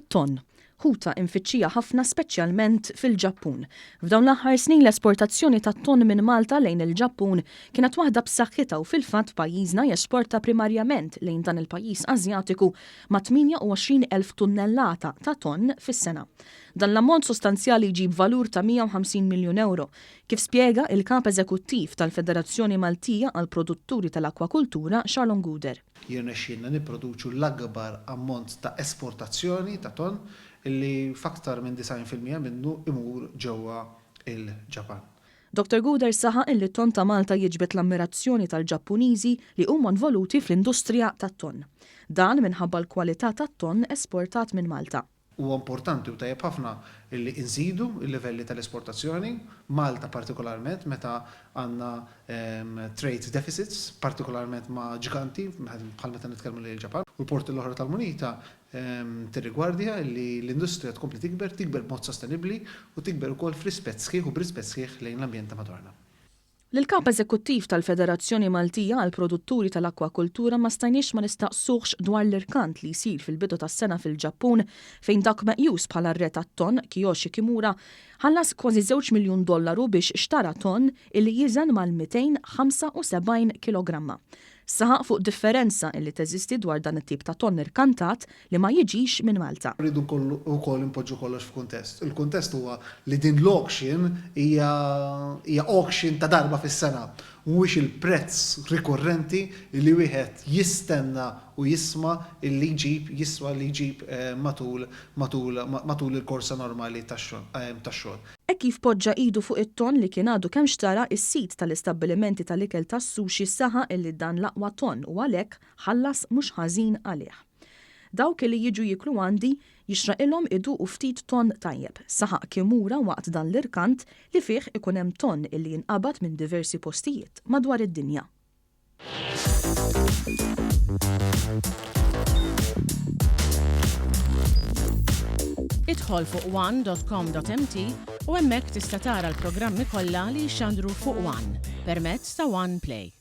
it-tonn. Huta imfitxija ħafna speċjalment fil-Ġappun. F'dawn l-aħħar snin l-esportazzjoni tat-tonn minn Malta lejn il-Ġappun kienet waħda b'saħħitha u fil-fatt pajjiżna jesporta primarjament lejn dan il-pajjiż Asjatiku mat-28,000 tunnellata ta' tonn fis-sena. Dan l-ammont sostanzjali jġib valur ta' 150 miljun euro, kif spjega il-Kap Eżekuttiv tal-Federazzjoni Maltija għall-Produtturi tal-Akwakultura Charlon Gouder. Jirnexxielna nipproduċu l-akbar ammont ta' esportazzjoni ta' tonn illi f'aktar minn 90% minnu imur ġewwa il-Ġapan. Dr. Gouder saħaq illi t-tonn ta' Malta jiġbed l-ammirazzjoni tal-Ġappuniżi li huma involuti fl-industrija tat-tonn. Dan minħabba l-kwalità tat-tonn esportat minn Malta. Huwa importanti u tajjeb ħafna illi nżidu il-livelli tal-esportazzjoni, Malta partikolarment meta għandna trade deficits, partikolarment ma' ġiganti, bħal meta nitkellmu lejn il-Ġapan. U l-porti l-oħra tal-Munita tirrigwardja li l-industrija tkompli tikber b'mod sostenibbli u tikber ukoll f'rispett sħiħ u b'rispett sħiħ lejn l-ambjent ta' madwarna. L-Kap Eżekuttiv tal-Federazzjoni Maltija għall-Produtturi tal-Akwakultura ma stajniex ma nistaqsuhx dwar l-irkant li jsir fil-bidu tas-sena fil-Ġappun fejn dak meqjus bħala r-re tat-tonn Kiyoshi Kimura ħallas kważi $2 miljun biex xtara tonn illi jiżen mal-275 kilogramma. Saħaq fuq differenza illi teżisti dwar dan it-tip ta' tonn irkantat li ma jiġix minn Malta. Rridu wkoll impoġġu kollox f'kuntest. Il-kuntest huwa li din l-auction hija auction ta' darba fis-sena. Mhuwiex il-prezz rikorrenti li wieħed jistenna u jisma' li jġib matul il-korsa normali tax-xogħol. Kif poġġa idu fuq it-tonn li kien għadu kemm xtara is-sit tal-istabbilimenti tal-ikel tas-sushi saħa illi dan l-aqwa tonn u għalhekk ħallas mhux ħażin għalih. Dawk li jiġu jiklu għandi jixraqilhom iduqu ftit tonn tajjeb. Saħaq Kimura waqt dan l-irkant li fih ikun hemm tonn illi jinqabad minn diversi postijiet madwar id-dinja. Idħol fuq one.com.mt u hemmhekk tista' tara l-programmi kollha li jxandru fuq One permezz ta' One Play.